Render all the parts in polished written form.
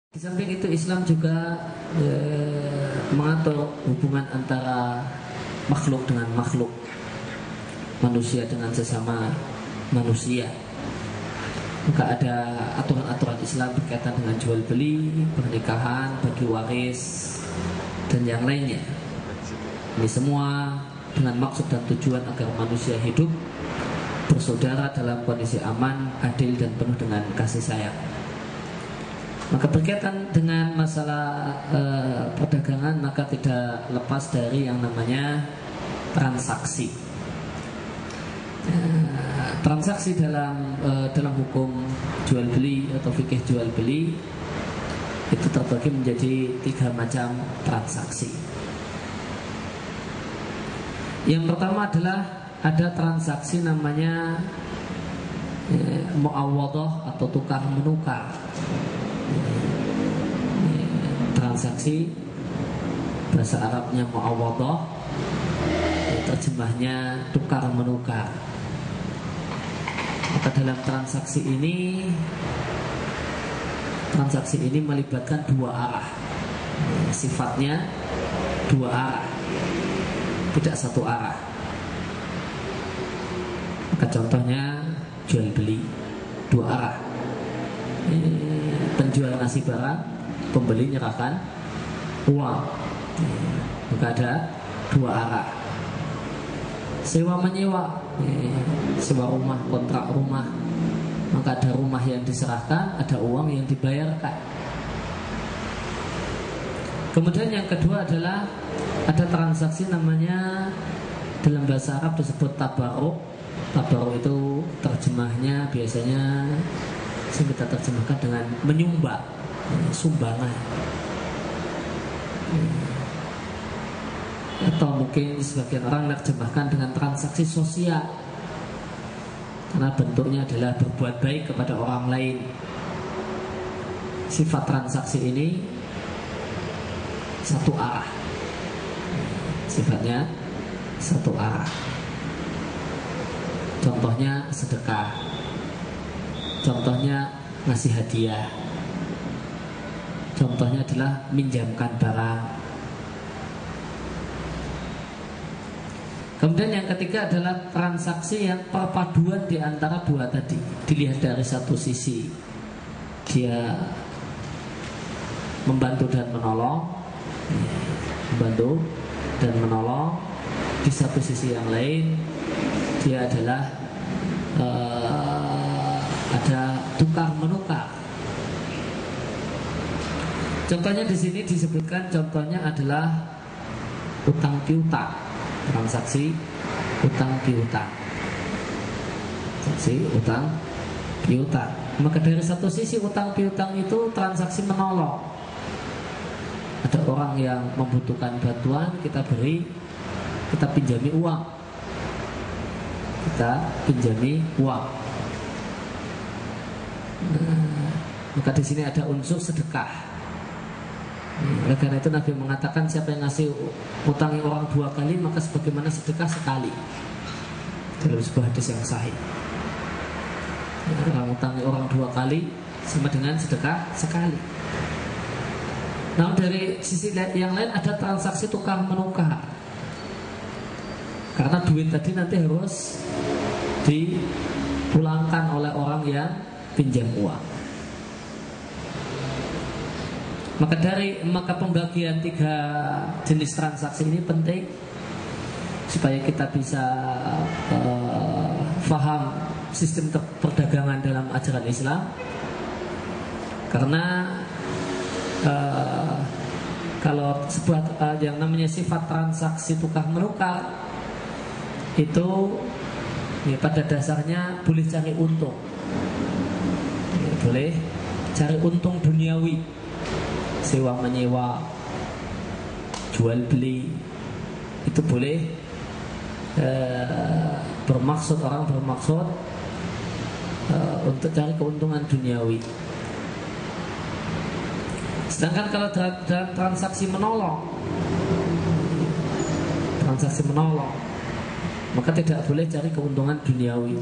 Di samping itu Islam juga mengatur hubungan antara makhluk dengan makhluk, manusia dengan sesama manusia. Maka ada aturan-aturan Islam berkaitan dengan jual beli, pernikahan, bagi waris, dan yang lainnya. Ini semua dengan maksud dan tujuan agar manusia hidup bersaudara dalam kondisi aman, adil, dan penuh dengan kasih sayang. Maka berkaitan dengan masalah perdagangan, maka tidak lepas dari yang namanya transaksi. Transaksi dalam hukum jual beli atau fikih jual beli itu terbagi menjadi 3 macam transaksi. Yang pertama adalah ada transaksi namanya mu'awadhah atau tukar menukar. Transaksi bahasa Arabnya mu'awadhah, terjemahnya tukar menukar. Maka dalam transaksi ini melibatkan 2 arah. Sifatnya 2 arah, tidak 1 arah. Maka contohnya jual beli 2 arah. Penjual ngasih barang, pembeli nyerahkan uang. Maka ada 2 arah. Sewa menyewa, sewa rumah, kontrak rumah, maka ada rumah yang diserahkan, ada uang yang dibayarkan. Kemudian yang kedua adalah ada transaksi namanya dalam bahasa Arab disebut tabaruk. Tabaruk itu terjemahnya biasanya kita terjemahkan dengan menyumbang, sumbangan, atau mungkin sebagian orang menerjemahkan dengan transaksi sosial, karena bentuknya adalah berbuat baik kepada orang lain. Sifat transaksi ini 1 arah, sifatnya 1 arah. Contohnya sedekah, contohnya ngasih hadiah, contohnya adalah minjamkan barang. Kemudian yang ketiga adalah transaksi yang perpaduan di antara 2 tadi. Dilihat dari satu sisi dia membantu dan menolong, di satu sisi yang lain dia adalah ada tukar menukar. Contohnya di sini disebutkan, contohnya adalah utang piutang, transaksi utang piutang, transaksi utang piutang. Maka dari satu sisi utang piutang itu transaksi menolong. Ada orang yang membutuhkan bantuan, kita beri, kita pinjami uang, maka di sini ada unsur sedekah. Oleh karena itu Nabi mengatakan siapa yang ngasih utangi orang 2 kali maka sebagaimana sedekah sekali, dalam sebuah hadis yang sahih. Orang utangi orang 2 kali sama dengan sedekah sekali. Nah, dari sisi yang lain ada transaksi tukar menukar, karena duit tadi nanti harus dipulangkan oleh orang yang pinjam uang. Maka pembagian 3 jenis transaksi ini penting supaya kita bisa paham sistem perdagangan dalam ajaran Islam. Karena kalau sebuah yang namanya sifat transaksi tukar menukar itu pada dasarnya boleh cari untung, boleh cari untung duniawi, sewa menyewa, jual beli itu boleh orang bermaksud untuk cari keuntungan duniawi. Sedangkan kalau dalam transaksi menolong, maka tidak boleh cari keuntungan duniawi,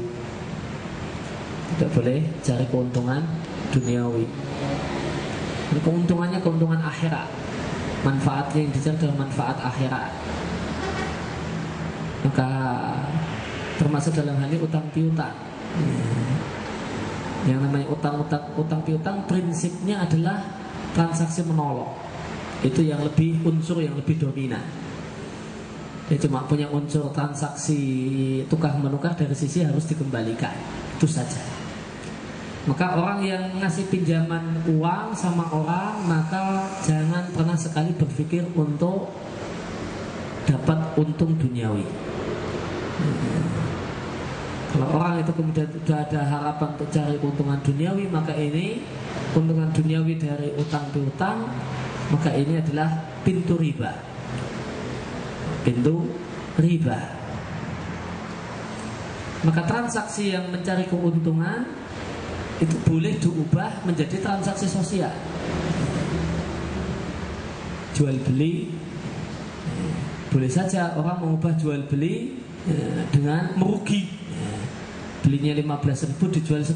Keuntungannya keuntungan akhirat, manfaatnya yang dicari adalah manfaat akhirat. Maka termasuk dalam hal ini utang piutang. Yang namanya utang piutang prinsipnya adalah transaksi menolong. Itu yang lebih unsur yang lebih dominan. Dia cuma punya unsur transaksi tukar menukar, dari sisi harus dikembalikan, itu saja. Maka orang yang ngasih pinjaman uang sama orang, maka jangan pernah sekali berpikir untuk dapat untung duniawi. Kalau orang itu kemudian sudah ada harapan untuk cari keuntungan duniawi, maka ini keuntungan duniawi dari utang piutang, maka ini adalah pintu riba. Pintu riba. Maka transaksi yang mencari keuntungan itu boleh diubah menjadi transaksi sosial. Jual beli, boleh saja orang mengubah jual beli dengan merugi. Belinya 15.000 dijual 10.000.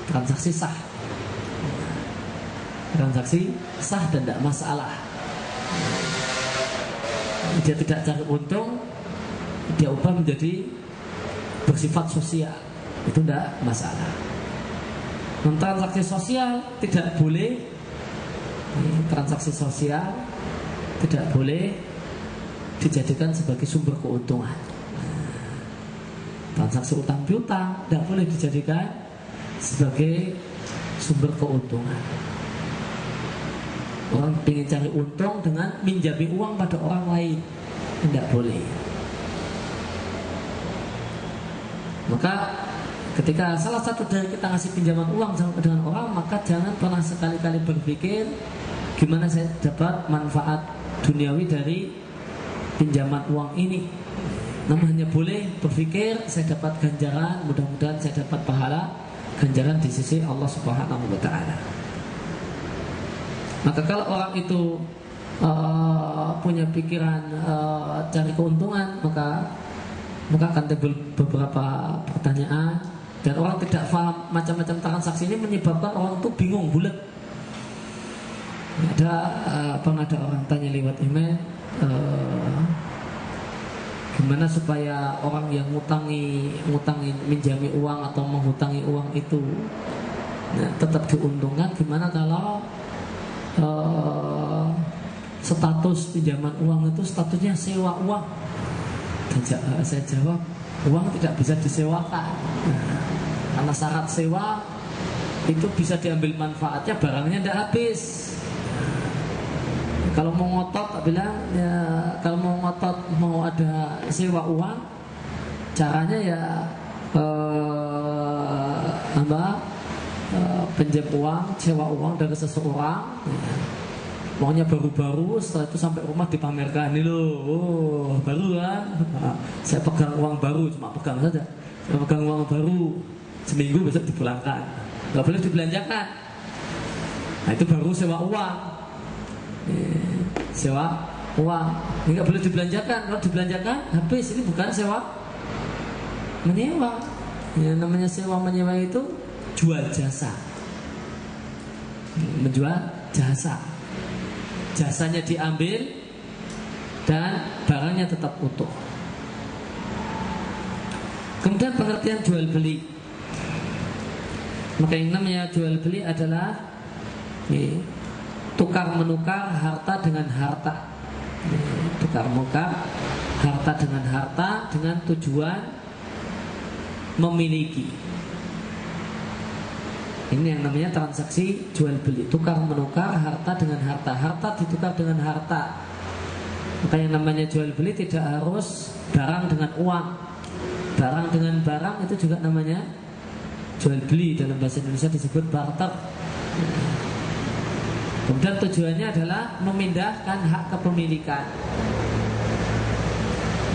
Transaksi sah. Transaksi sah dan tidak masalah. Dia tidak cari untung, dia ubah menjadi bersifat sosial, itu tidak masalah. Transaksi sosial tidak boleh. Transaksi sosial tidak boleh dijadikan sebagai sumber keuntungan. Transaksi utang piutang tidak boleh dijadikan sebagai sumber keuntungan. Orang ingin cari untung dengan minjami uang pada orang lain, tidak boleh. Maka ketika salah satu dari kita ngasih pinjaman uang dengan orang, maka jangan pernah sekali-kali berpikir gimana saya dapat manfaat duniawi dari pinjaman uang ini. Namun hanya boleh berpikir saya dapat ganjaran, mudah-mudahan saya dapat pahala ganjaran di sisi Allah Subhanahu wa Ta'ala. Maka kalau orang itu punya pikiran cari keuntungan, maka akan timbul beberapa pertanyaan, dan orang tidak paham macam-macam transaksi ini menyebabkan orang itu bingung bulat. Ada orang tanya lewat email, gimana supaya orang yang ngutangi minjami uang atau menghutangi uang itu tetap diuntungkan. Gimana kalau status pinjaman uang itu statusnya sewa uang? Dan saya jawab, uang tidak bisa disewakan. Karena syarat sewa itu bisa diambil manfaatnya, barangnya tidak habis. Kalau mau ngotot, tak bilang ya, kalau mau ngotot mau ada sewa uang, caranya ya pinjam uang, sewa uang dari seseorang, uangnya baru-baru, setelah itu sampai rumah dipamerkan, ini loh, baru kan, saya pegang uang baru, cuma pegang saja, saya pegang uang baru, seminggu besok dipulangkan, nggak boleh dibelanjakan. Nah itu baru sewa uang. Sewa uang ini nggak boleh dibelanjakan. Kalau dibelanjakan habis. Ini bukan sewa menyewa. Yang namanya sewa menyewa itu jual jasa, menjual jasa. Jasanya diambil dan barangnya tetap utuh. Kemudian pengertian jual beli. Maka yang namanya jual beli adalah tukar menukar harta dengan harta. Tukar menukar harta dengan harta dengan tujuan memiliki. Ini yang namanya transaksi jual beli. Tukar menukar harta dengan harta. Harta ditukar dengan harta. Maka yang namanya jual beli tidak harus barang dengan uang. Barang dengan barang itu juga namanya jual beli. Dalam bahasa Indonesia disebut barter. Kemudian tujuannya adalah memindahkan hak kepemilikan.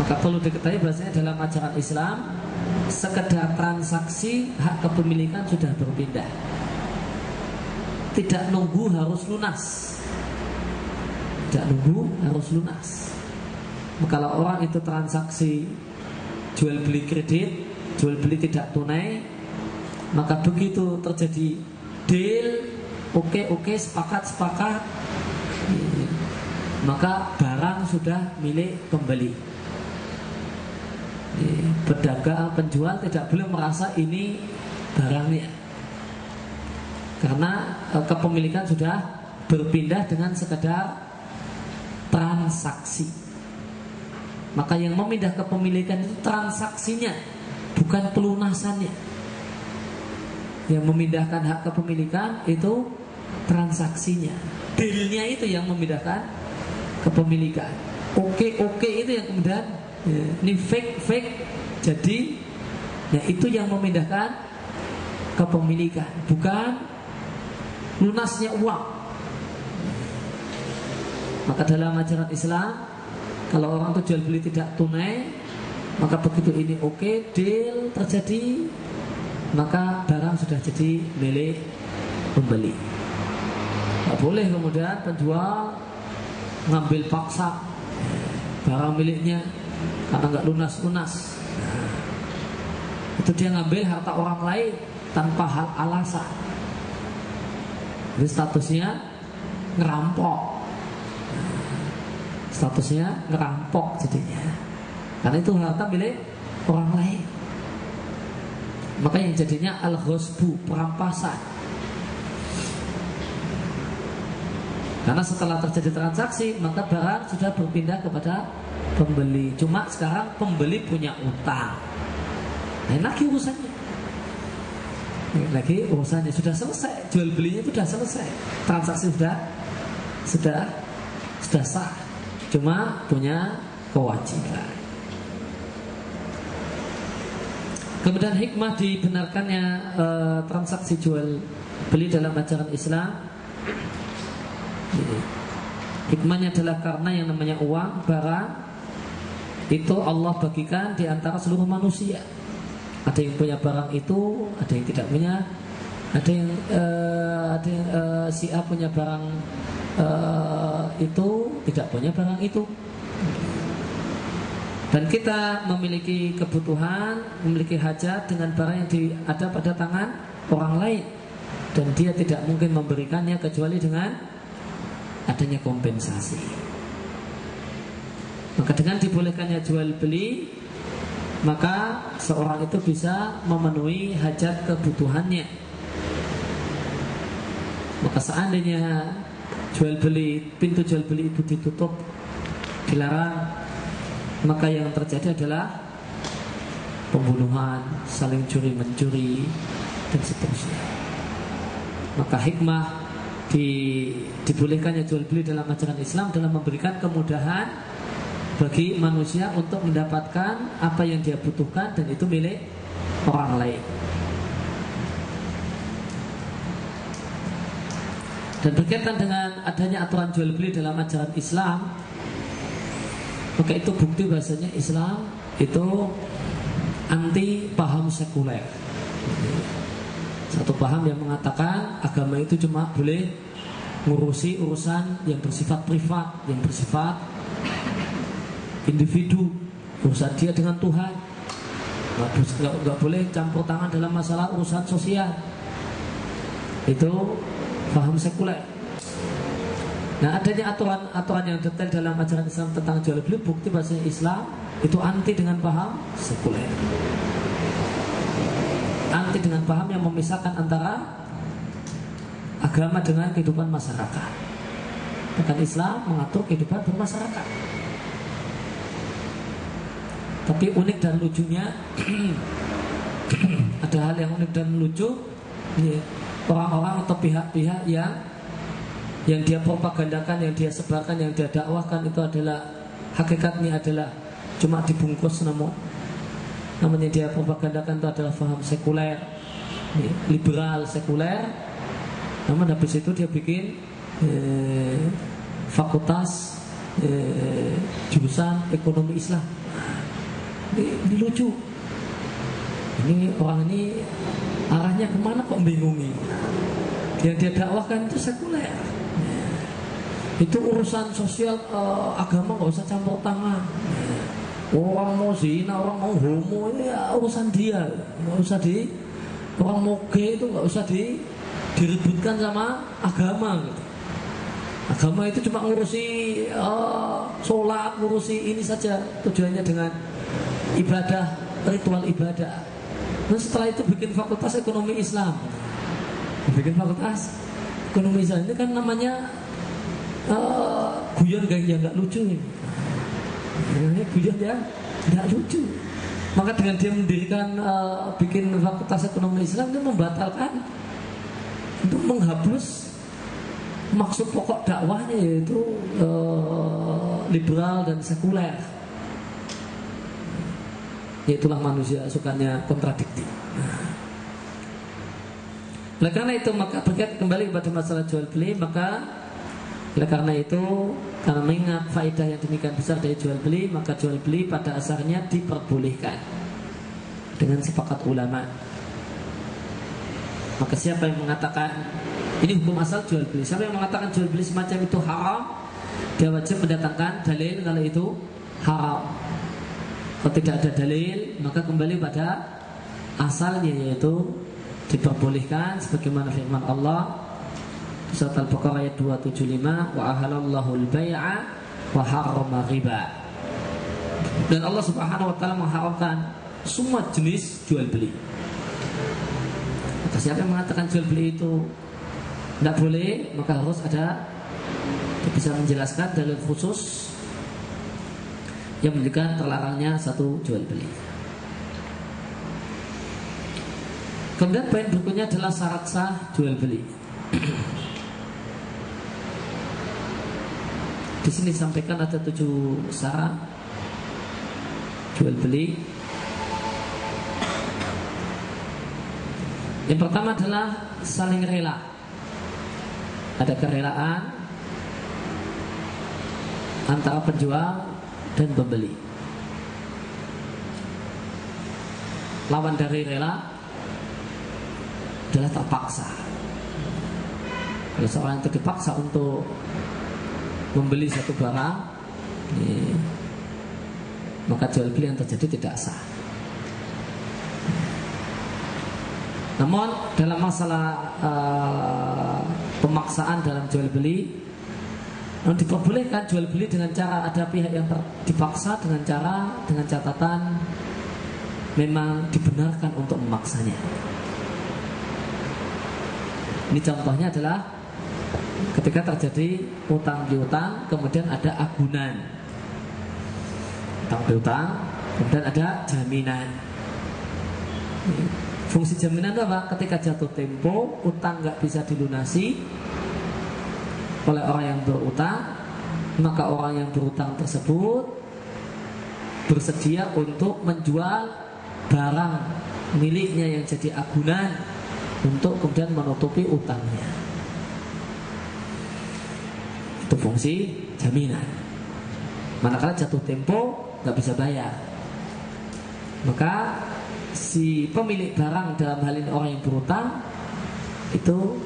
Maka perlu diketahui bahasanya dalam ajaran Islam, sekedar transaksi hak kepemilikan sudah berpindah. Tidak nunggu harus lunas. Tidak nunggu harus lunas. Maka kalau orang itu transaksi jual beli kredit, jual beli tidak tunai, maka begitu terjadi deal, oke, sepakat, maka barang sudah milik pembeli. Pedagang, penjual tidak boleh merasa ini barangnya, karena kepemilikan sudah berpindah dengan sekedar transaksi. Maka yang memindah kepemilikan itu transaksinya, bukan pelunasannya. Yang memindahkan hak kepemilikan itu transaksinya, dealnya itu yang memindahkan kepemilikan. Oke itu yang kemudian ini fake jadi, ya itu yang memindahkan kepemilikan, bukan lunasnya uang. Maka dalam ajaran Islam, kalau orang itu jual beli tidak tunai, maka begitu ini oke, deal terjadi, maka barang sudah jadi milik pembeli. Tidak boleh kemudian penjual ngambil paksa barang miliknya karena nggak lunas. Itu dia ngambil harta orang lain tanpa hal alasan. Jadi statusnya ngerampok. Jadinya, karena itu harta milik orang lain. Maka yang jadinya al-ghasbu, perampasan. Karena setelah terjadi transaksi, maka barang sudah berpindah kepada pembeli. Cuma sekarang pembeli punya utang. Lain lagi urusannya sudah selesai, jual belinya sudah selesai, transaksi sudah sah. Cuma punya kewajiban. Kemudian hikmah dibenarkannya transaksi jual beli dalam ajaran Islam. Hikmahnya adalah karena yang namanya uang, barang itu Allah bagikan di antara seluruh manusia. Ada yang punya barang itu, ada yang tidak punya. Ada yang si A punya barang itu, tidak punya barang itu. Dan kita memiliki kebutuhan, memiliki hajat dengan barang yang ada pada tangan orang lain, dan dia tidak mungkin memberikannya kecuali dengan adanya kompensasi. Maka dengan dibolehkannya jual beli, maka seorang itu bisa memenuhi hajat kebutuhannya. Maka seandainya pintu jual beli itu ditutup, dilarang, maka yang terjadi adalah pembunuhan, saling curi-mencuri, dan seterusnya. Maka hikmah dibolehkannya jual beli dalam ajaran Islam dalam memberikan kemudahan bagi manusia untuk mendapatkan apa yang dia butuhkan, dan itu milik orang lain. Dan berkaitan dengan adanya aturan jual beli dalam ajaran Islam, maka itu bukti bahasanya Islam itu anti paham sekuler. Satu paham yang mengatakan agama itu cuma boleh ngurusi urusan yang bersifat privat, yang bersifat individu, urusan dia dengan Tuhan. Nggak boleh campur tangan dalam masalah urusan sosial. Itu paham sekuler. Nah, adanya aturan yang detail dalam ajaran Islam tentang jual beli, bukti bahasanya Islam itu anti dengan paham sekuler, anti dengan paham yang memisahkan antara agama dengan kehidupan masyarakat. Bahkan Islam mengatur kehidupan bermasyarakat. Tapi unik dan lucunya ada hal yang unik dan lucu, orang-orang atau pihak-pihak yang dia propagandakan, yang dia sebarkan, yang dia dakwahkan itu adalah hakikatnya adalah cuma dibungkus namanya dia propagandakan itu adalah paham sekuler, liberal sekuler. Namun habis itu dia bikin fakultas jurusan ekonomi Islam. Ini lucu. Ini orang ini arahnya kemana kok bingungi. Yang dia dakwahkan itu sekuler. Itu urusan sosial, agama nggak usah campur tangan. Orang mau zina, orang mau homo, ini ya urusan dia. Nggak usah orang mau gay itu nggak usah diributkan sama agama gitu. Agama itu cuma ngurusi sholat, ngurusi ini saja, tujuannya dengan ibadah, ritual ibadah. Dan setelah itu bikin fakultas ekonomi Islam, bikin fakultas ekonomi Islam. Ini kan namanya guyon yang nggak lucu ini. Guyon ya nggak lucu. Maka dengan dia mendirikan bikin fakultas ekonomi Islam, itu membatalkan untuk menghapus maksud pokok dakwahnya, yaitu liberal dan sekuler. Itulah manusia sukanya kontradiktif. Oleh karena itu, maka berkait kembali kepada masalah jual beli, maka oleh karena itu, karena mengingat faedah yang demikian besar dari jual beli, maka jual beli pada asalnya diperbolehkan dengan sepakat ulama. Maka siapa yang mengatakan ini hukum asal jual beli, siapa yang mengatakan jual beli semacam itu haram, dia wajib mendatangkan dalil kalau itu haram. Kalau tidak ada dalil, maka kembali pada asalnya, yaitu diperbolehkan sebagaimana firman Allah surat Al-Baqarah ayat 275, wa ahalallahu al-bai'a wa harrama riba. Dan Allah Subhanahu wa taala mengharamkan semua jenis jual beli. Maka siapa yang mengatakan jual beli itu tidak boleh, maka harus ada bisa menjelaskan dalil khusus yang menunjukkan terlarangnya satu jual beli. Kemudian poin berikutnya adalah syarat sah jual beli. Di sini disampaikan ada 7 syarat jual beli. Yang pertama adalah saling rela. Ada kerelaan antara penjual dan pembeli. Lawan dari rela adalah terpaksa. Kalau seorang itu dipaksa untuk membeli satu barang, maka jual beli yang terjadi tidak sah. Namun dalam masalah pemaksaan dalam jual beli, diperbolehkan jual beli dengan cara ada pihak yang dipaksa dengan catatan memang dibenarkan untuk memaksanya. Ini contohnya adalah ketika terjadi utang piutang, kemudian ada agunan, utang piutang, kemudian ada jaminan. Fungsi jaminan itu apa? Ketika jatuh tempo, utang nggak bisa dilunasi oleh orang yang berutang, maka orang yang berutang tersebut bersedia untuk menjual barang miliknya yang jadi agunan untuk kemudian menutupi utangnya. Itu fungsi jaminan. Manakala jatuh tempo nggak bisa bayar, maka si pemilik barang, dalam hal ini orang yang berutang, itu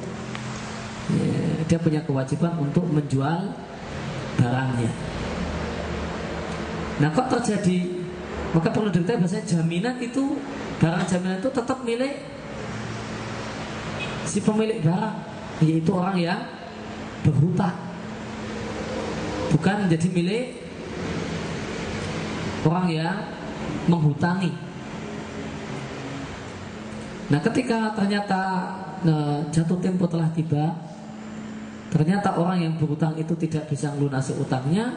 dia punya kewajiban untuk menjual barangnya. Nah, kok terjadi? Maka perlu diketahui bahwasanya jaminan itu, barang jaminan itu tetap milik si pemilik barang, yaitu orang yang berhutang, bukan menjadi milik orang yang menghutangi. Nah, ketika ternyata jatuh tempo telah tiba, ternyata orang yang berhutang itu tidak bisa melunasi utangnya,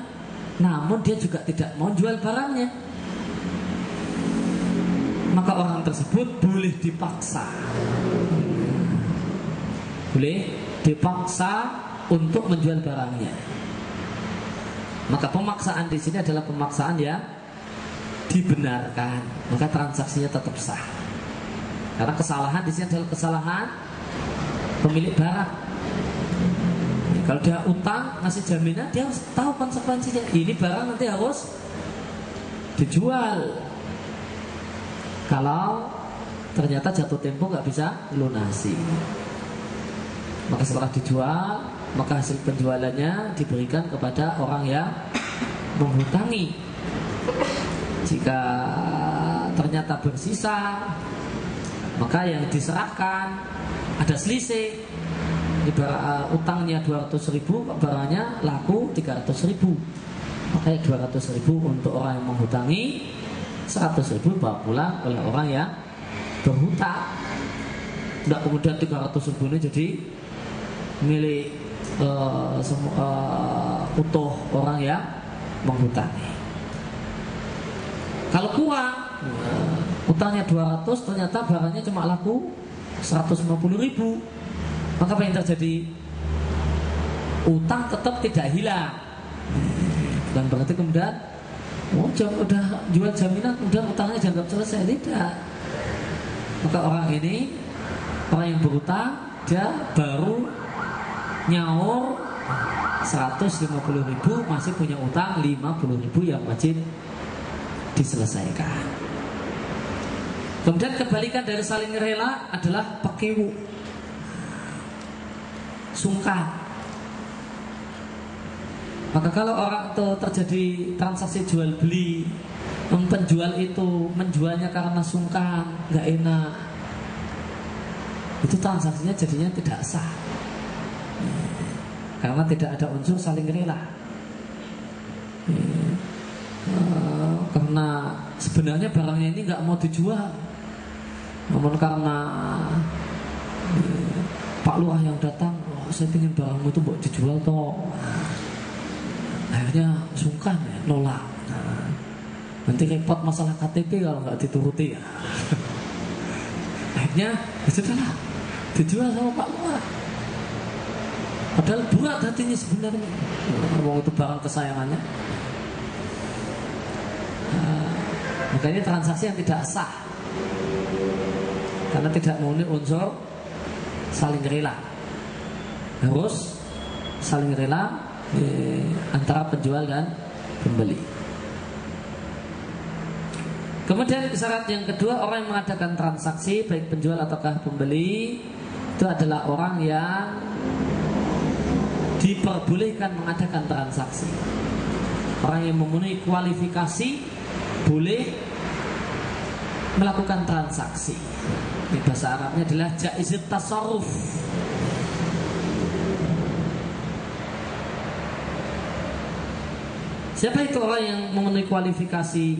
namun dia juga tidak mau jual barangnya, maka orang tersebut boleh dipaksa. Boleh dipaksa untuk menjual barangnya. Maka pemaksaan di sini adalah pemaksaan yang dibenarkan, maka transaksinya tetap sah. Karena kesalahan di sini adalah kesalahan pemilik barang. Kalau dia utang ngasih jaminan, dia harus tahu konsekuensinya. Ini barang nanti harus dijual. Kalau ternyata jatuh tempo nggak bisa lunasi, maka setelah dijual, maka hasil penjualannya diberikan kepada orang yang menghutangi. Jika ternyata bersisa, maka yang diserahkan ada selisih, utangnya 200.000, barangnya laku 300.000. Makanya 200.000 untuk orang yang menghutangi, 100.000 bawa pulang oleh orang yang berhutang. Tidak kemudian 300.000 ini jadi milik utuh orang yang menghutangi. Kalau kurang, utangnya 200, ternyata barangnya cuma laku 150.000, maka apa yang terjadi? Utang tetap tidak hilang. Dan berarti kemudian udah jual jaminan, kemudian utangnya dianggap selesai. Tidak. Maka orang ini, orang yang berutang, dia baru nyaur 150.000, masih punya utang 50.000 yang wajib diselesaikan. Kemudian kebalikan dari saling rela adalah pekewu, sungkan. Maka kalau orang itu terjadi transaksi jual beli, penjual itu menjualnya karena sungkan, nggak enak, itu transaksinya jadinya tidak sah, karena tidak ada unsur saling rela. Karena sebenarnya barangnya ini nggak mau dijual, namun karena Pak Lurah yang datang, saya ingin barangmu itu buat dijual toh. Akhirnya sungkan ya, nolak. Nanti repot masalah KTP kalau nggak dituruti ya. Akhirnya ya sudahlah, dijual sama Pak Lurah. Padahal berat hatinya sebenarnya, mau itu barang kesayangannya. Makanya transaksi yang tidak sah, karena tidak memenuhi unsur saling rela. Harus saling rela antara penjual dan pembeli. Kemudian syarat yang kedua, orang yang mengadakan transaksi baik penjual ataukah pembeli itu adalah orang yang diperbolehkan mengadakan transaksi. Orang yang memenuhi kualifikasi boleh melakukan transaksi. Di bahasa Arabnya adalah jaizut tasarruf. Siapa itu orang yang memenuhi kualifikasi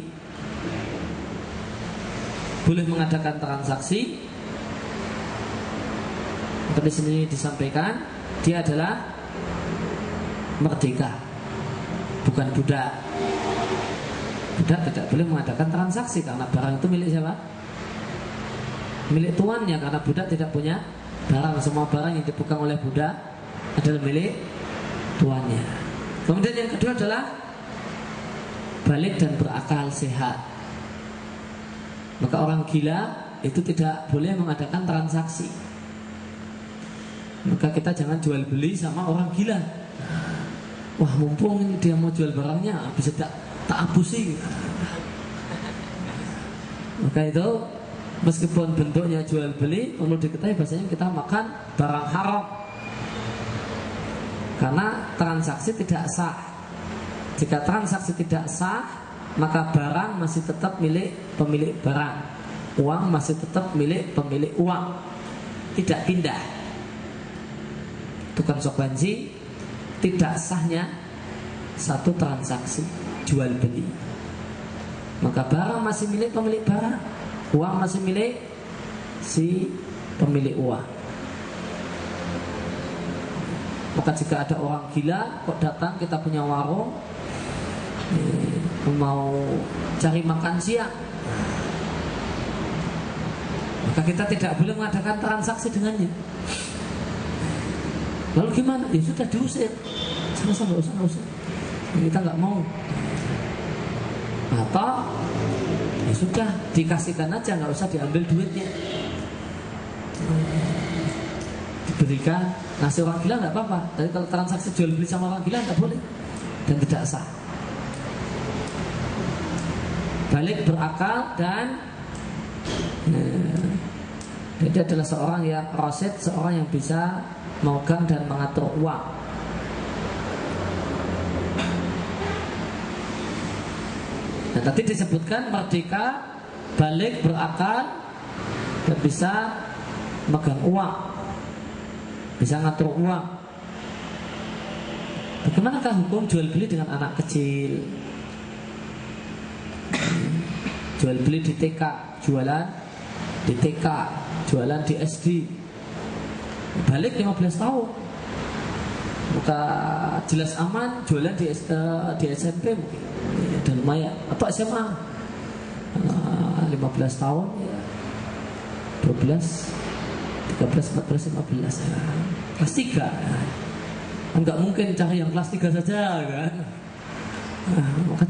boleh mengadakan transaksi? Di sini disampaikan dia adalah merdeka, bukan budak. Budak tidak boleh mengadakan transaksi karena barang itu milik siapa? Milik tuannya, karena budak tidak punya barang. Semua barang yang dipegang oleh budak adalah milik tuannya. Kemudian yang kedua adalah balik dan berakal sehat. Maka orang gila itu tidak boleh mengadakan transaksi. Maka kita jangan jual beli sama orang gila. Wah, mumpung ini dia mau jual barangnya, bisa tak abusi. Maka itu meskipun bentuknya jual beli, perlu diketahui bahasanya kita makan barang haram, karena transaksi tidak sah. Jika transaksi tidak sah, maka barang masih tetap milik pemilik barang, uang masih tetap milik pemilik uang, tidak pindah. Itu konsekuensi tidak sahnya satu transaksi jual beli. Maka barang masih milik pemilik barang, uang masih milik si pemilik uang. Maka jika ada orang gila kok datang, kita punya warung, mau cari makan siang, maka kita tidak boleh mengadakan transaksi dengannya. Lalu gimana? Ya sudah, diusir. Nggak usah. Kita nggak mau. Atau ya sudah, dikasihkan aja, nggak usah diambil duitnya. Diberikan, ngasih orang gila nggak apa-apa. Tapi kalau transaksi jual beli sama orang gila nggak boleh dan tidak sah. Balik berakal dan dia adalah seorang yang rasid, seorang yang bisa memegang dan mengatur uang. Dan tadi disebutkan merdeka, balik, berakal, dan bisa memegang uang. bisa ngatur uang. Bagaimanakah hukum jual beli dengan anak kecil? Jual beli di TK, jualan di TK, jualan di SD, balik 15 tahun, buka jelas aman, jualan di SMP mungkin, ya, dan lumayan, atau SMA 15 tahun ya, 12, 13, 14, 15 ya. Kelas 3 ya. Enggak mungkin cari yang kelas 3 saja kan. Maka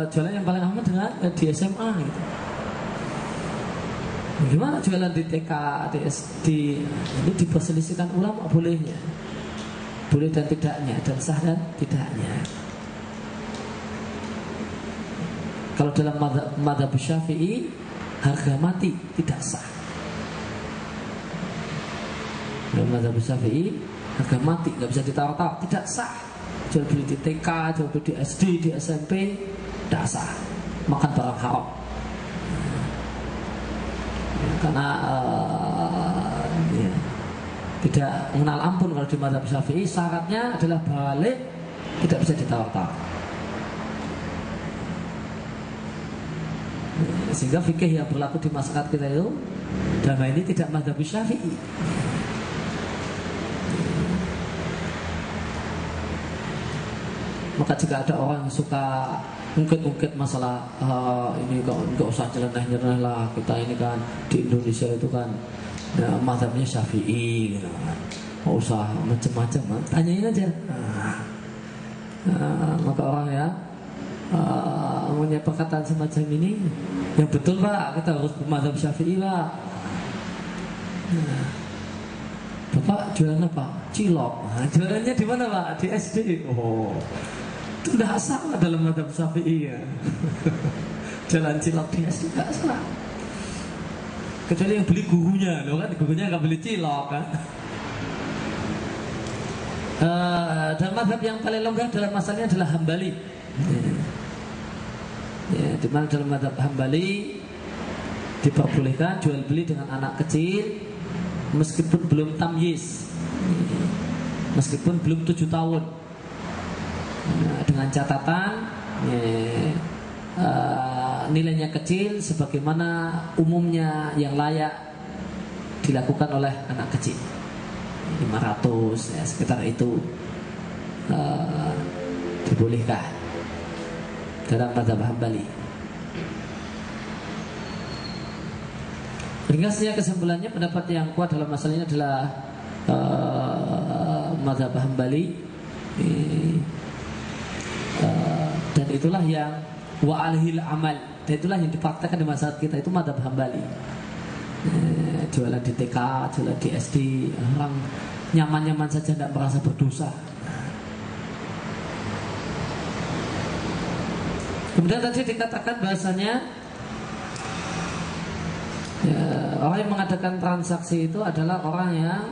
jualan yang paling aman dengan di SMA gitu. Gimana jualan di TK, di SD? Ini diperselisihkan ulama bolehnya, boleh dan tidaknya, dan sah dan tidaknya. Kalau dalam mazhab Syafi'i, harga mati tidak sah. Dalam mazhab Syafi'i, harga mati nggak bisa ditawar-tawar, tidak sah. Jual beli di TK, jual beli di SD, di SMP, tidak sah. Makan barang haram. Karena ya, tidak mengenal ampun kalau di mazhab Syafi'i. Syaratnya adalah balik, tidak bisa ditawar-tawar. Sehingga fikih yang berlaku di masyarakat kita itu dalam ini tidak mazhab Syafi'i. Maka jika ada orang yang suka ungkit-ungkit masalah ini kok nggak usah nyeleneh-nyeleneh lah, kita ini kan di Indonesia itu kan ya, mazhabnya Syafi'i gitu kan, nggak usah macam-macam, tanyain aja. Maka orang ya punya perkataan semacam ini, yang betul Pak, kita harus bermazhab Syafi'i Pak. Bapak jualan apa? Cilok. Jualannya di mana Pak? Di SD. Oh, itu tidak salah dalam mazhab Syafi'i ya. Jalan cilok di SD tidak salah. Kecuali yang beli gurunya, loh kan gurunya nggak beli cilok kan. Dalam mazhab yang paling longgar dalam masalahnya adalah Hambali. Ya, di mana dalam mazhab Hambali diperbolehkan jual beli dengan anak kecil meskipun belum tamyiz, meskipun belum 7 tahun. Dengan catatan nilainya kecil sebagaimana umumnya yang layak dilakukan oleh anak kecil, 500 ya, sekitar itu dibolehkan dalam mazhab Hambali. Ringkasnya kesimpulannya, pendapat yang kuat dalam masalah ini adalah mazhab Hambali, dan itulah yang wa'alhil amal, dan itulah yang dipraktekkan di masyarakat kita, itu mazhab Hambali. Jualan di TK, jualan di SD, orang nyaman-nyaman saja, tidak merasa berdosa. Kemudian tadi dikatakan bahasanya ya, orang yang mengadakan transaksi itu adalah orang yang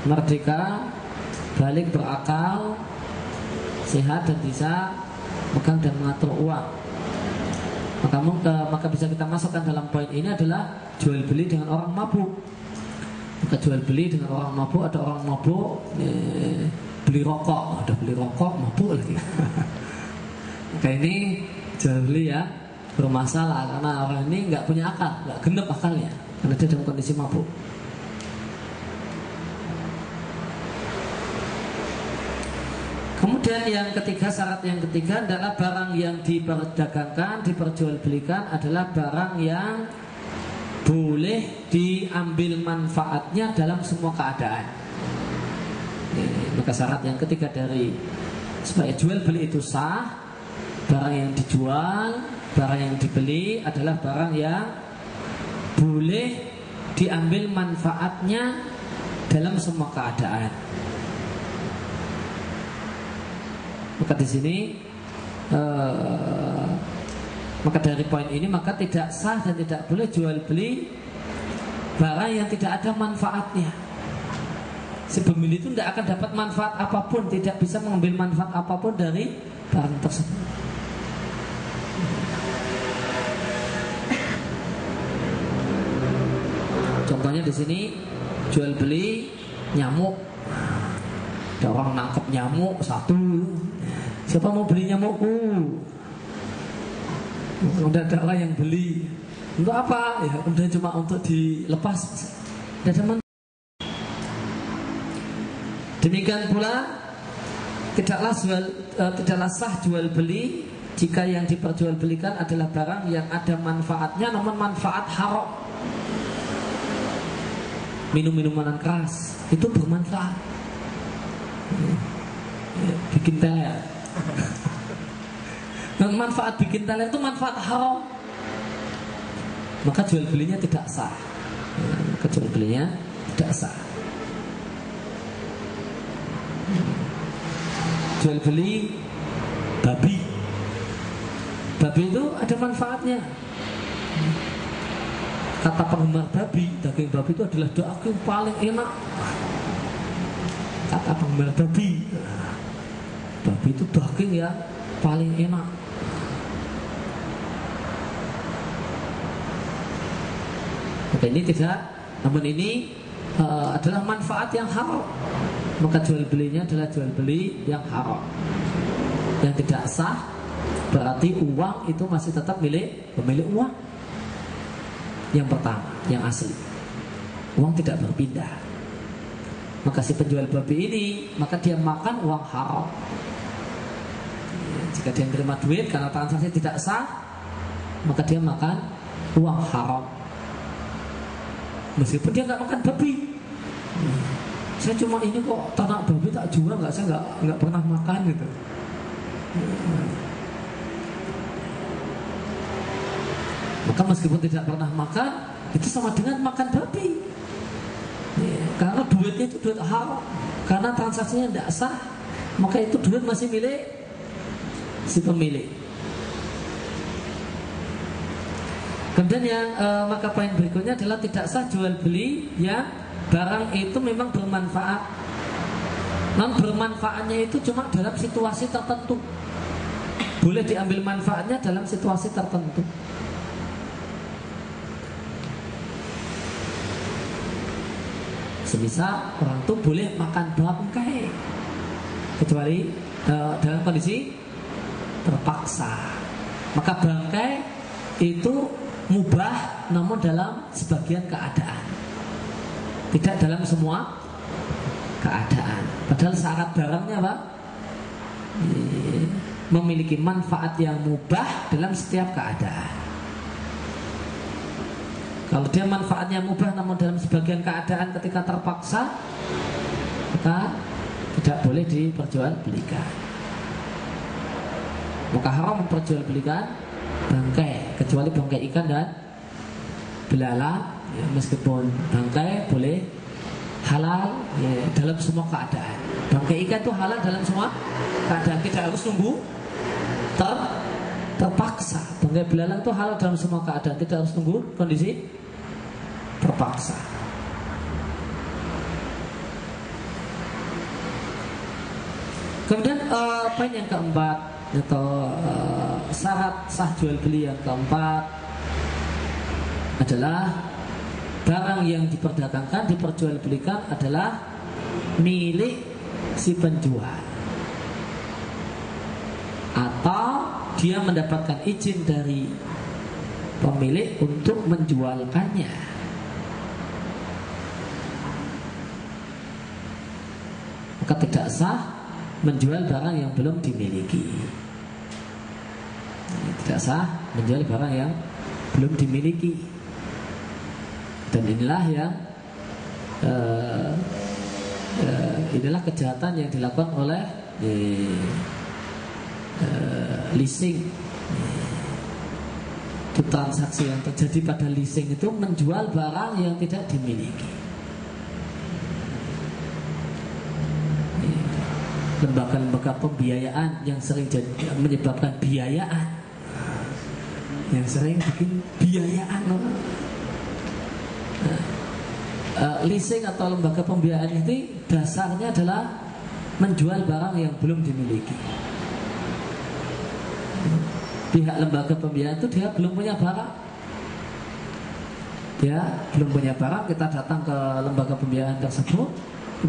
merdeka, balik, berakal, sehat, dan bisa megang dan mengatur uang. Maka bisa kita masukkan dalam poin ini adalah jual beli dengan orang mabuk. Maka jual beli dengan orang mabuk, ada orang mabuk beli rokok, ada beli rokok mabuk lagi. Maka ini jual beli ya bermasalah, karena orang ini nggak punya akal, nggak genep akalnya, karena dia dalam kondisi mabuk. Kemudian yang ketiga, syarat yang ketiga adalah barang yang diperdagangkan, diperjualbelikan adalah barang yang boleh diambil manfaatnya dalam semua keadaan. Maka syarat yang ketiga dari supaya jual beli itu sah, barang yang dijual, barang yang dibeli adalah barang yang boleh diambil manfaatnya dalam semua keadaan. Maka di sini maka dari poin ini maka tidak sah dan tidak boleh jual beli barang yang tidak ada manfaatnya. Si pembeli itu tidak akan dapat manfaat apapun, tidak bisa mengambil manfaat apapun dari barang tersebut. Contohnya di sini jual beli nyamuk. Ada orang nangkep nyamuk satu, siapa mau beli nyamukku? Udah ada orang yang beli. Untuk apa? Ya kemudian cuma untuk dilepas. Tidak ada manfaat. Demikian pula tidaklah sah jual beli jika yang diperjualbelikan adalah barang yang ada manfaatnya namun manfaat haram. Minum-minuman keras itu bermanfaat, bikin teler. Dan manfaat bikin teler itu manfaat haram, maka jual belinya tidak sah. Maka jual belinya tidak sah. Jual beli babi itu ada manfaatnya. Kata penggemar babi, daging babi itu adalah daging paling enak. Kata penggemar babi itu daging yang paling enak. Maka ini tidak, namun ini adalah manfaat yang haram. Maka jual belinya adalah jual beli yang haram, yang tidak sah. Berarti uang itu masih tetap milik pemilik uang. Yang pertama, yang asli, uang tidak berpindah. Maka si penjual babi ini, maka dia makan uang haram. Jika dia terima duit karena transaksi tidak sah, maka dia makan uang haram. Meskipun dia nggak makan babi. Saya cuma ini kok ternak babi tak jual, saya nggak pernah makan gitu. Maka meskipun tidak pernah makan, itu sama dengan makan babi. Karena duitnya itu duit haram, karena transaksinya tidak sah, maka itu duit masih milik si pemilik. Kemudian yang maka poin berikutnya adalah tidak sah jual beli yang barang itu memang bermanfaat. Non bermanfaatnya itu cuma dalam situasi tertentu. Boleh diambil manfaatnya dalam situasi tertentu. Semisal orang itu boleh makan bangkai, kecuali dalam kondisi terpaksa. Maka bangkai itu mubah namun dalam sebagian keadaan, tidak dalam semua keadaan. Padahal syarat barangnya apa? Memiliki manfaat yang mubah dalam setiap keadaan. Kalau dia manfaatnya mubah namun dalam sebagian keadaan ketika terpaksa, maka tidak boleh diperjualbelikan. Maka haram memperjualbelikan bangkai, kecuali bangkai ikan dan belalang. Ya, meskipun bangkai boleh halal ya, dalam semua keadaan. Bangkai ikan itu halal dalam semua keadaan, tidak harus nunggu terpaksa. Bangkai belalang itu halal dalam semua keadaan, tidak harus nunggu kondisi terpaksa. Kemudian poin yang keempat atau syarat sah jual beli yang keempat adalah barang yang diperdagangkan, diperjualbelikan adalah milik si penjual, atau dia mendapatkan izin dari pemilik untuk menjualkannya. Maka tidak sah menjual barang yang belum dimiliki. Tidak sah menjual barang yang belum dimiliki. Dan inilah yang inilah kejahatan yang dilakukan oleh leasing. Itu transaksi yang terjadi pada leasing itu menjual barang yang tidak dimiliki. Lembaga-lembaga pembiayaan yang sering menyebabkan biayaan, yang sering bikin biayaan. Leasing atau lembaga pembiayaan ini dasarnya adalah menjual barang yang belum dimiliki. Pihak lembaga pembiayaan itu dia belum punya barang, kita datang ke lembaga pembiayaan tersebut,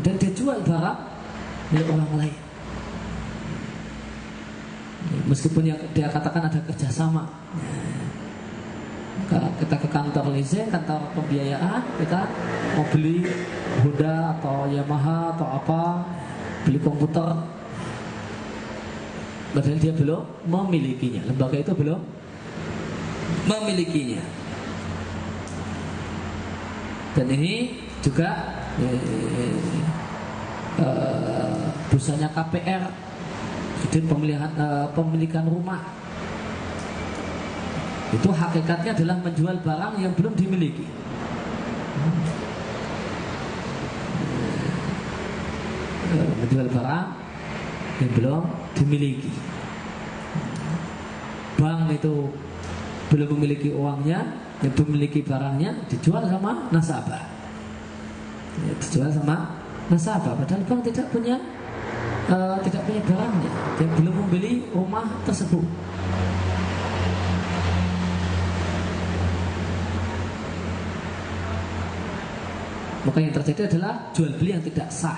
dan dia jual barang milik orang lain. Meskipun yang dia katakan ada kerjasama. Kita ke kantor leasing, kantor pembiayaan, kita mau beli Honda atau Yamaha atau apa, beli komputer, padahal dia belum memilikinya, lembaga itu belum memilikinya. Dan ini juga busanya KPR, pemilikan rumah, itu hakikatnya adalah menjual barang yang belum dimiliki. Menjual barang yang belum dimiliki. Bank itu belum memiliki uangnya, yang belum memiliki barangnya, dijual sama nasabah. Dijual sama nasabah, padahal bank tidak punya barangnya, dia belum membeli rumah tersebut. Maka yang terjadi adalah jual beli yang tidak sah.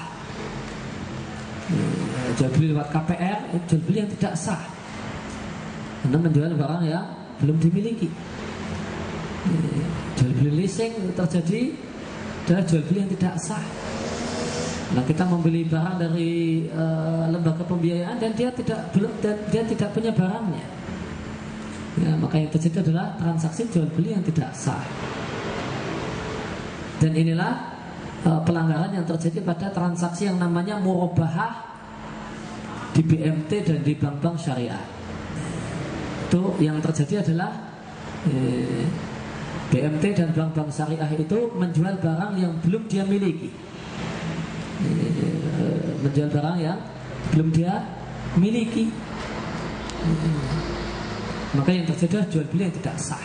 Jual beli lewat KPR, jual beli yang tidak sah, karena menjual barang yang belum dimiliki. Jual beli leasing terjadi adalah jual beli yang tidak sah. Nah, kita membeli barang dari lembaga pembiayaan dan dia tidak punya barangnya. Ya, maka yang terjadi adalah transaksi jual beli yang tidak sah. Dan inilah pelanggaran yang terjadi pada transaksi yang namanya murabahah di BMT dan di bank-bank syariah. Itu yang terjadi adalah BMT dan bank-bank syariah itu menjual barang yang belum dia miliki. Menjual barang yang belum dia miliki. Maka yang terjadi adalah jual beli yang tidak sah.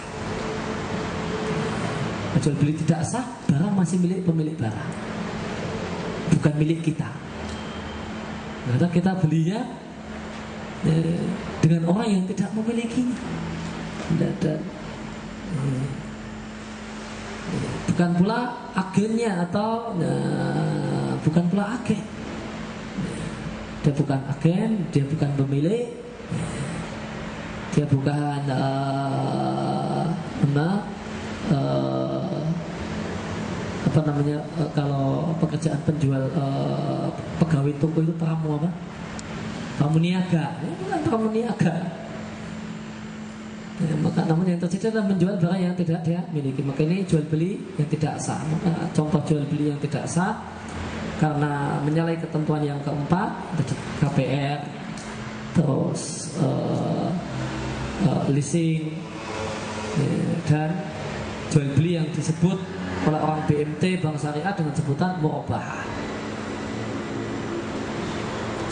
Jual beli tidak sah, barang masih milik pemilik barang, bukan milik kita. Karena kita belinya dengan orang yang tidak memilikinya. Bukan pula agennya atau bukan pula agen. Dia bukan agen, dia bukan pemilik, dia bukan kalau pekerjaan penjual pegawai toko itu pramu apa? Pramuniaga. Bukan pramuniaga. Maka namun yang terjadi adalah menjual barang yang tidak dia miliki. Maka ini jual beli yang tidak sah. Maka contoh jual beli yang tidak sah karena menyalahi ketentuan yang keempat, KPR, terus leasing, dan jual beli yang disebut oleh orang BMT bank syariah dengan sebutan murabahah.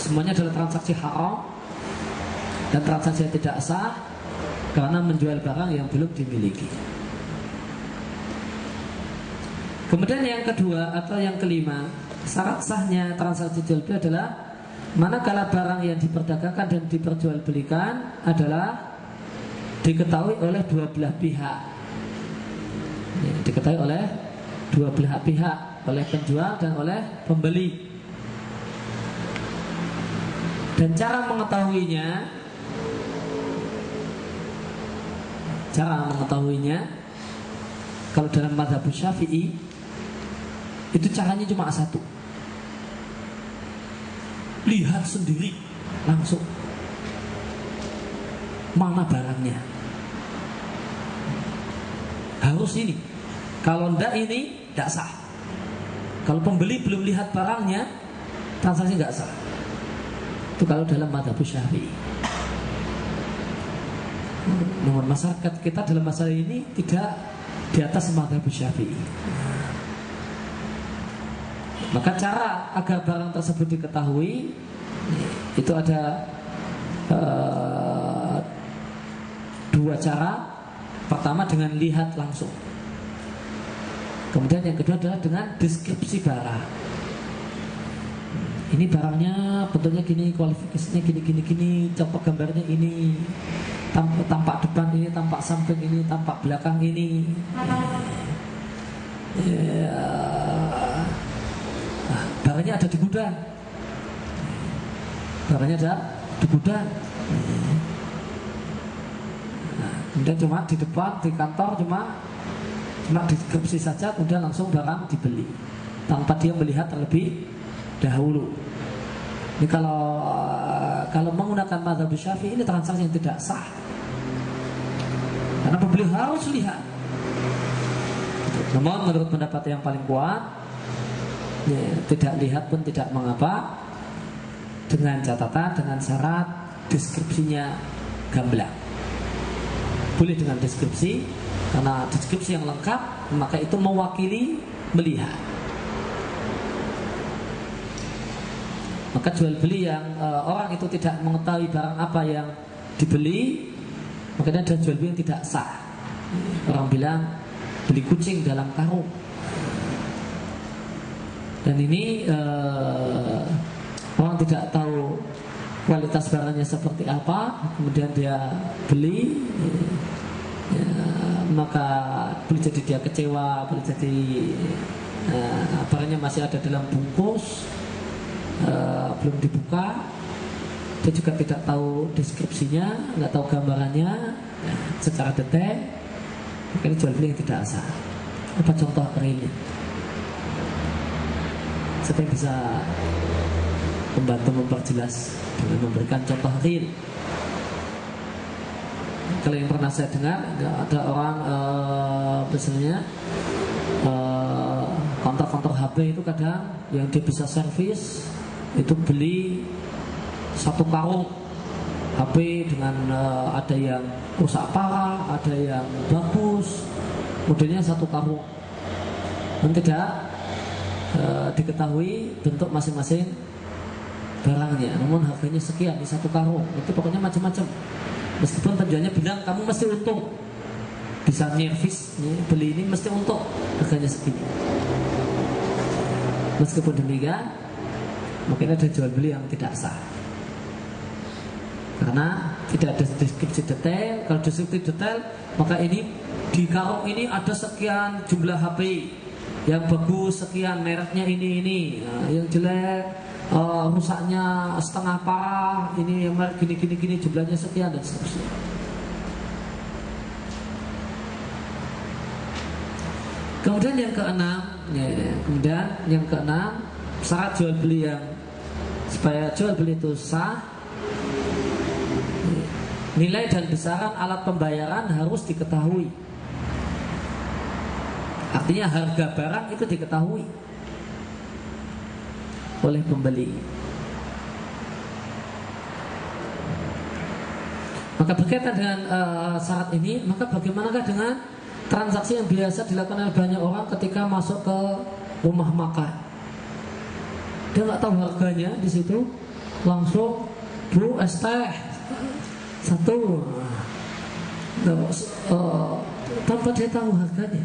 Semuanya adalah transaksi haram dan transaksi yang tidak sah karena menjual barang yang belum dimiliki. Kemudian yang kedua atau yang kelima, syarat sahnya transaksi jual beli adalah manakala barang yang diperdagangkan dan diperjualbelikan adalah diketahui oleh dua belah pihak. Diketahui oleh dua belah pihak, oleh penjual dan oleh pembeli. Dan cara mengetahuinya, kalau dalam mazhab Syafi'i itu caranya cuma satu, lihat sendiri langsung mana barangnya. Harus ini. Kalau ndak ini ndak sah. Kalau pembeli belum lihat barangnya, transaksi nggak sah. Itu kalau dalam mazhab Syafi'i. Namun masyarakat kita dalam masalah ini tidak di atas mazhab Syafi'i. Maka cara agar barang tersebut diketahui itu ada dua cara. Pertama dengan lihat langsung. Kemudian yang kedua adalah dengan deskripsi barang. Ini barangnya bentuknya gini, kualifikasinya gini, contoh gambarnya ini, tampak depan ini, tampak samping ini, tampak belakang ini. barangnya ada di gudang, barangnya ada di gudang. Nah, kemudian cuma di depan di kantor cuma deskripsi saja, kemudian langsung barang dibeli tanpa dia melihat terlebih dahulu. Ini kalau menggunakan mazhab Syafi'i, ini transaksi yang tidak sah, karena pembeli harus lihat. Namun menurut pendapat yang paling kuat, ya, tidak lihat pun tidak mengapa, dengan catatan, dengan syarat deskripsinya gamblang. Boleh dengan deskripsi, karena deskripsi yang lengkap maka itu mewakili melihat. Maka jual beli yang orang itu tidak mengetahui barang apa yang dibeli, makanya ada jual beli yang tidak sah. Orang bilang beli kucing dalam karung, dan ini orang tidak tahu kualitas barangnya seperti apa, kemudian dia beli, ya, maka boleh jadi dia kecewa, boleh jadi barangnya masih ada dalam bungkus, belum dibuka, dia juga tidak tahu deskripsinya, nggak tahu gambarannya secara detail, maka ini jual beli yang tidak sah. Apa contoh realnya? Siapa yang bisa membantu memperjelas dengan memberikan contoh real? Kalau yang pernah saya dengar, ada orang misalnya kantor-kantor HP itu kadang yang dia bisa servis itu beli satu karung HP dengan ada yang rusak parah, ada yang bagus, modelnya satu karung, dan tidak diketahui bentuk masing-masing barangnya, namun harganya sekian di satu karung. Itu pokoknya macam-macam. Meskipun tujuannya bilang kamu mesti untung, bisa nyervis, beli ini mesti untung, harganya segini. Meskipun demikian, mungkin ada jual beli yang tidak sah, karena tidak ada deskripsi detail. Kalau deskripsi detail, maka ini di karung ini ada sekian jumlah HP, yang bagus sekian, mereknya ini, nah, yang jelek rusaknya setengah parah, ini yang merek gini jumlahnya sekian, dan seterusnya. Kemudian yang keenam, syarat jual beli yang supaya jual beli itu sah, nilai dan besaran alat pembayaran harus diketahui. Artinya harga barang itu diketahui oleh pembeli. Maka berkaitan dengan syarat ini, maka bagaimanakah dengan transaksi yang biasa dilakukan oleh banyak orang ketika masuk ke rumah makan? Dia nggak tahu harganya, di situ langsung, Bu, es teh satu, tanpa dia tahu harganya,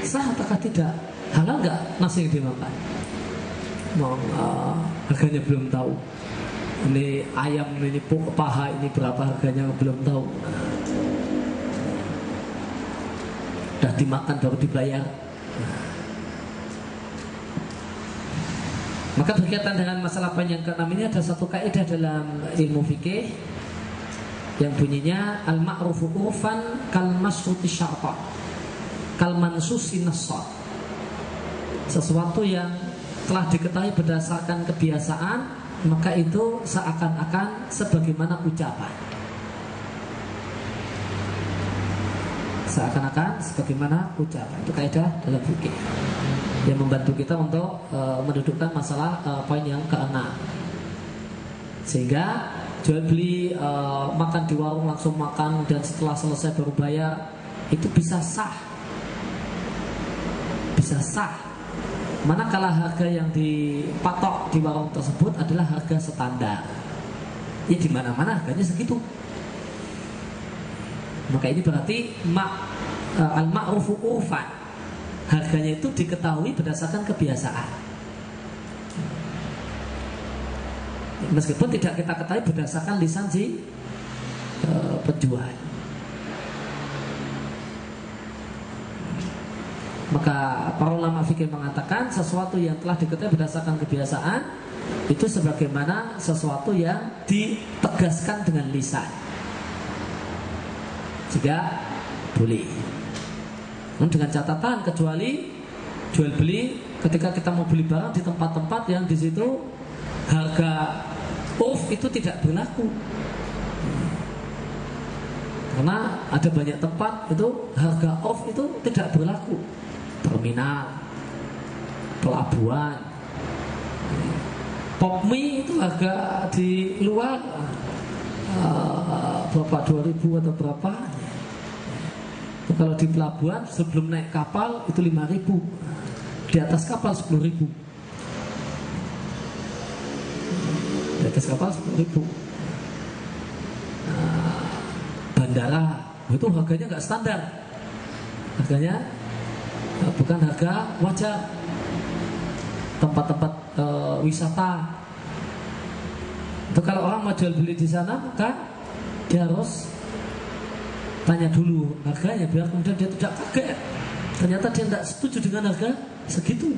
sah apakah tidak? Halal nggak nasi yang dimakan? Harganya belum tahu. Ini ayam, ini paha, ini berapa harganya belum tahu. Udah dimakan baru dibayar. Maka berkaitan dengan masalah poin yang keenam ini, ada satu kaidah dalam ilmu fikih yang bunyinya al-ma'rufu urfan kal masruti syarta kal mansusi nassa. Sesuatu yang telah diketahui berdasarkan kebiasaan, maka itu seakan-akan sebagaimana ucapan. Seakan-akan sebagaimana ucapan. Itu kaidah dalam fikih yang membantu kita untuk mendudukkan masalah poin yang keenam. Sehingga jual beli, makan di warung langsung makan dan setelah selesai baru bayar, itu bisa sah. Bisa sah. Manakala harga yang dipatok di warung tersebut adalah harga standar. Ya di mana-mana harganya segitu. Maka ini berarti al-ma'rufu urfan. Harganya itu diketahui berdasarkan kebiasaan. Meskipun tidak kita ketahui berdasarkan lisan si penjual. Maka para ulama fikih mengatakan sesuatu yang telah diketahui berdasarkan kebiasaan itu sebagaimana sesuatu yang ditegaskan dengan lisan, jika boleh. Dengan catatan kecuali jual beli ketika kita mau beli barang di tempat-tempat yang di situ harga off itu tidak berlaku. Karena ada banyak tempat itu harga off itu tidak berlaku. Terminal, pelabuhan, pop mie itu harga di luar berapa, 2000 atau berapa. Kalau di pelabuhan sebelum naik kapal itu 5000, di atas kapal 10.000, di atas kapal 10.000. Bandara itu harganya nggak standar, harganya bukan harga wajar. Tempat-tempat wisata itu kalau orang mau jual beli di sana, maka dia harus tanya dulu harganya biar kemudian dia tidak kaget. Ternyata dia tidak setuju dengan harga segitu.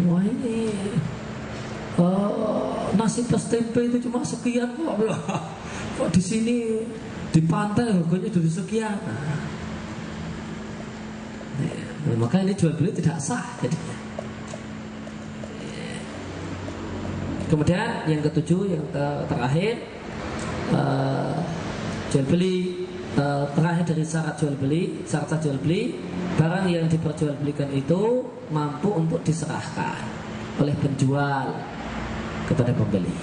Wah ini nasi plus tempe itu cuma sekian kok. Kok di sini di pantai harganya dari sekian. Nah, maka ini jual beli tidak sah jadinya. Kemudian yang ketujuh, yang terakhir, jual beli, terakhir dari syarat jual beli, syarat jual beli, barang yang diperjualbelikan itu mampu untuk diserahkan oleh penjual kepada pembeli.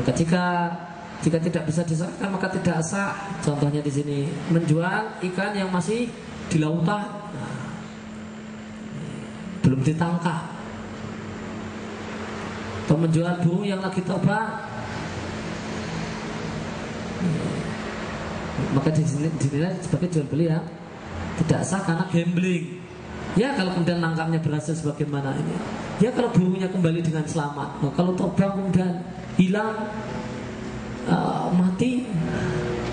Maka jika tidak bisa diserahkan maka tidak sah. Contohnya di sini menjual ikan yang masih di lautan, belum ditangkap, atau menjual burung yang lagi terbang, maka dinilai sebagai jual beli yang tidak sah karena gambling. Ya kalau kemudian nangkapnya berhasil sebagaimana ini, ya kalau burungnya kembali dengan selamat. Nah, kalau terbang kemudian hilang, mati,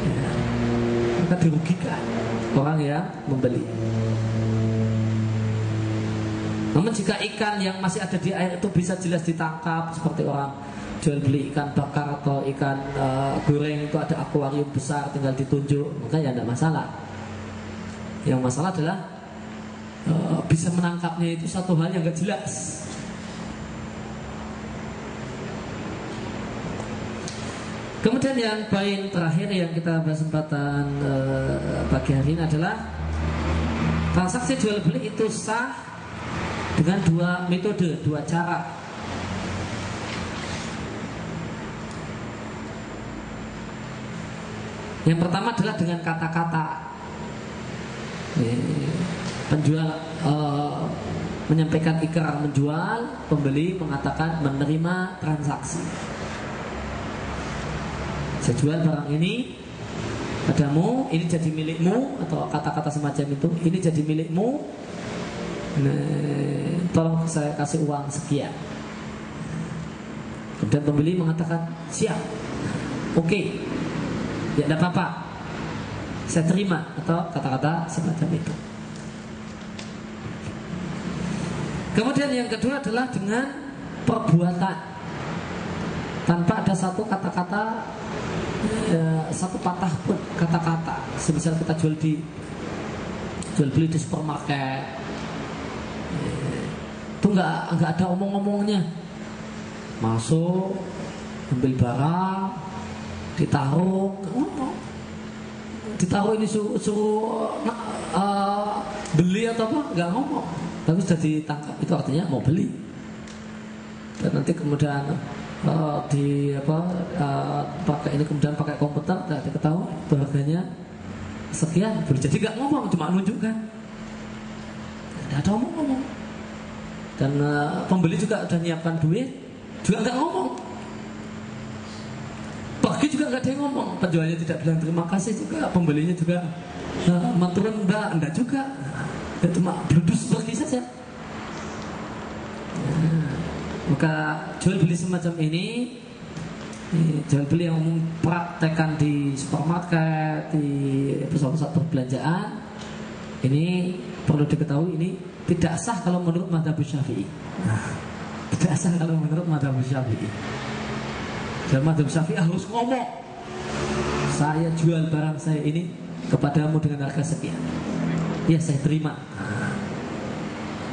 ya, maka dirugikan orang yang membeli. Namun jika ikan yang masih ada di air itu bisa jelas ditangkap, seperti orang jual beli ikan bakar atau ikan goreng, itu ada akuarium besar tinggal ditunjuk, maka ya tidak masalah. Yang masalah adalah bisa menangkapnya itu satu hal yang gak jelas. Kemudian yang poin terakhir yang kita bahas kesempatan pagi hari ini adalah transaksi jual beli itu sah dengan dua metode, dua cara. Yang pertama adalah dengan kata-kata. Penjual menyampaikan ikrar menjual, pembeli mengatakan menerima transaksi. Saya jual barang ini padamu, ini jadi milikmu, atau kata-kata semacam itu, ini jadi milikmu. Tolong saya kasih uang sekian. Kemudian pembeli mengatakan siap, oke, ya tidak apa-apa, saya terima, atau kata-kata semacam itu. Kemudian yang kedua adalah dengan perbuatan, tanpa ada satu kata-kata, satu patah pun kata-kata. Semisal kita jual beli di supermarket, itu nggak ada omong-omongnya. Masuk, ambil barang, ditaruh, ngomong, ditaruh ini suruh beli atau apa, nggak ngomong, tapi sudah ditangkap, itu artinya mau beli. Dan nanti kemudian pakai ini, kemudian pakai komputer, tidak diketahui itu harganya sekian. Jadi nggak ngomong, cuma nunjukkan, tidak ada omong-omong. Dan pembeli juga udah nyiapkan duit, juga nggak ngomong. Pergi juga nggak ada yang ngomong. Penjualnya tidak bilang terima kasih juga, pembelinya juga maturun enggak juga. Ya cuma bludus pergi saja. Maka jual beli semacam ini, jual beli yang umum praktekkan di supermarket, di pusat-pusat perbelanjaan, ini perlu diketahui ini tidak sah kalau menurut mazhab Syafi'i. Tidak sah kalau menurut mazhab Syafi'i. Dan mazhab Syafi'i harus ngomong, saya jual barang saya ini kepadamu dengan harga sekian. Ya saya terima.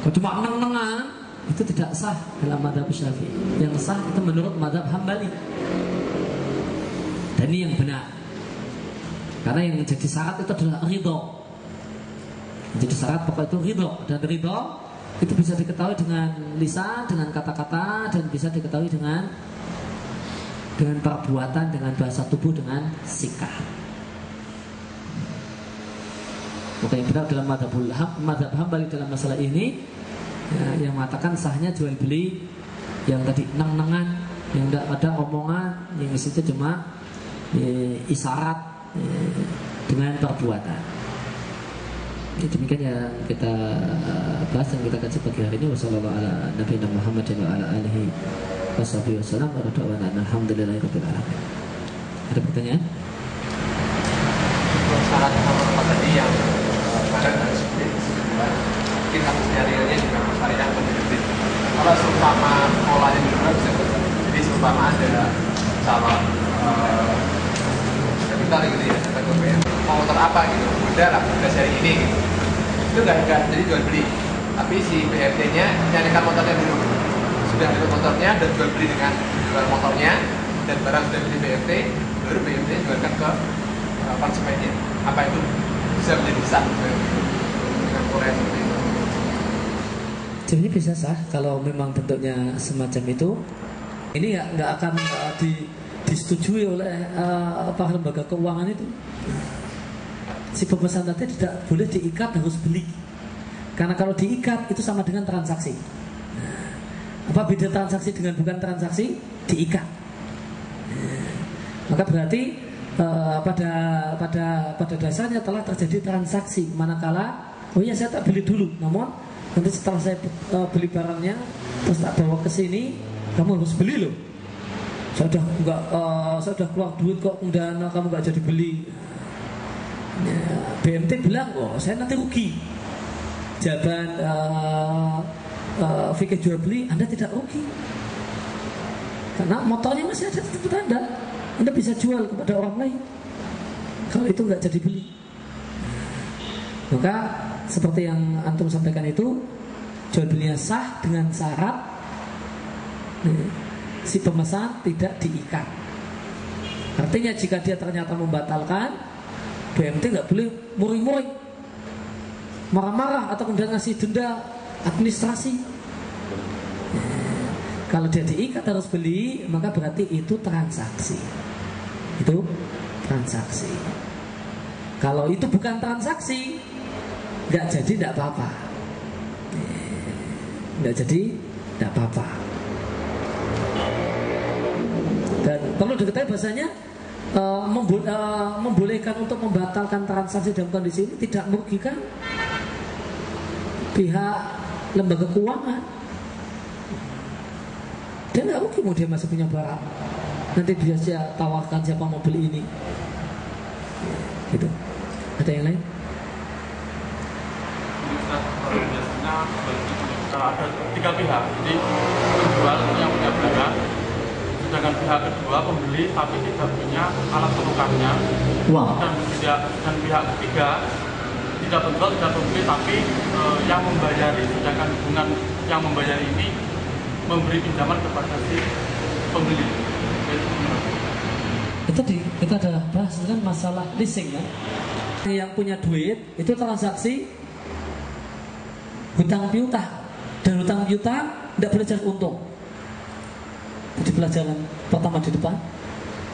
Kalau cuma neng-nengan, itu tidak sah dalam mazhab Syafi'i. Yang sah itu menurut mazhab Hambali. Dan ini yang benar. Karena yang menjadi syarat itu adalah ridho. Jadi syarat pokok itu ridho. Dan ridho itu bisa diketahui dengan lisan, dengan kata-kata, dan bisa diketahui dengan perbuatan, dengan bahasa tubuh, dengan sikap. Maka yang benar dalam mazhab Hambali dalam masalah ini ya, yang mengatakan sahnya jual beli yang tadi neng-nengan, yang tidak ada omongan, yang isinya cuma isyarat dengan perbuatan. Ya, demikian yang kita bahas dan kita kaji pagi hari ini. Wassalamualaikum warahmatullahi wabarakatuh. Alhamdulillahirabbil alamin. Ada pertanyaan? Syarat nomor tadi yang pada harus disebutkan mungkin kasusnya realnya juga syariah pendidik. Kalau seumpama polanya di luar bisa jadi seumpama ada calon kapital gitu ya, kata gue mau motor apa gitu, udah lah udah seri ini gitu. Itu nggak jadi jual beli, tapi si BRT-nya nyarikan motornya dulu, sudah dapat motornya dan jual beli dengan jual motornya dan barang sudah beli BRT, baru BRT jualkan ke konsumennya. Apa itu bisa menjadi sah dengan Korea seperti itu? Jadi bisa sah kalau memang bentuknya semacam itu. Ini nggak akan disetujui oleh lembaga keuangan itu. Si pemesan tadi tidak boleh diikat harus beli. Karena kalau diikat itu sama dengan transaksi. Apa beda transaksi dengan bukan transaksi? Diikat. Maka berarti pada dasarnya telah terjadi transaksi. Manakala oh ya saya tak beli dulu, namun nanti setelah saya beli barangnya terus tak bawa ke sini, kamu harus beli loh. Saya udah keluar duit kok, kemudian kamu nggak jadi beli. Ya, BMT bilang, oh saya nanti rugi. Jawaban fikih jual beli, Anda tidak rugi. Karena motornya masih ada di tempat Anda bisa jual kepada orang lain. Kalau itu nggak jadi beli. Maka seperti yang antum sampaikan itu, jual belinya sah dengan syarat si pemesan tidak diikat. Artinya jika dia ternyata membatalkan, BMT nggak boleh muring-muring, marah-marah atau kemudian ngasih denda administrasi. Kalau dia diikat harus beli, maka berarti itu transaksi. Itu transaksi. Kalau itu bukan transaksi, nggak jadi nggak apa-apa. Nggak jadi nggak apa-apa. Dan perlu diketahui bahasanya membolehkan untuk membatalkan transaksi dalam kondisi ini tidak merugikan pihak lembaga keuangan. Dia nggak rugi, mau dia masih punya barang. Nanti dia tawarkan siapa mau beli ini. Gitu. Ada yang lain? Kalau ada tiga pihak, jadi penjual yang punya barang, sedangkan pihak kedua pembeli tapi tidak punya alat tukarnya, dan pihak ketiga tidak penjual tidak pembeli tapi yang membayari, sedangkan hubungan yang membayari ini memberi pinjaman kepada si pembeli. Itu kita ada bahas kan masalah leasing kan. Yang punya duit itu transaksi hutang piutang, dan hutang piutang tidak boleh cari untung. Jadi pelajaran pertama di depan,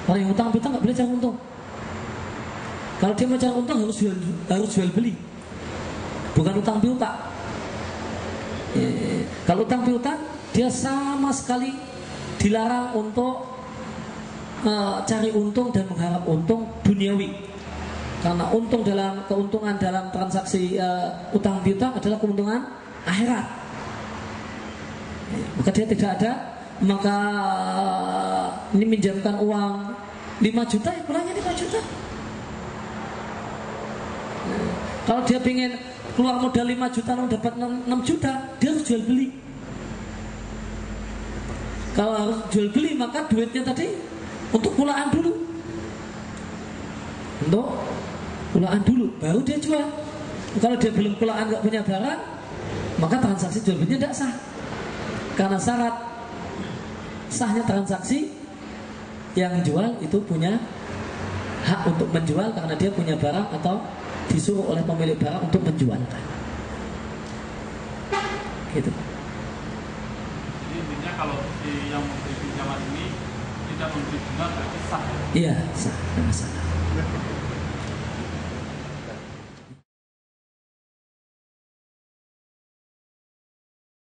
kalau yang hutang piutang nggak boleh cari untung. Kalau dia mau cari untung harus jual beli, bukan hutang piutang. Kalau hutang piutang dia sama sekali dilarang untuk cari untung dan mengharap untung duniawi. Karena keuntungan dalam transaksi utang piutang adalah keuntungan akhirat. Maka dia tidak ada, maka ini minjamkan uang 5 juta, ya pulangnya 5 juta. Kalau dia ingin keluar modal 5 juta lalu dapat 6 juta, dia harus jual beli. Kalau harus jual beli maka duitnya tadi untuk pulaan dulu. Untuk pulaan dulu baru dia jual. Kalau dia belum pulaan nggak punya barang, maka transaksi jual belinya tidak sah. Karena syarat sahnya transaksi, yang jual itu punya hak untuk menjual karena dia punya barang atau disuruh oleh pemilik barang untuk menjualkan. Gitu. Jadi intinya kalau si yang memberi pinjaman ini tidak memberi bunga berarti sah. Iya, sah, tidak masalah.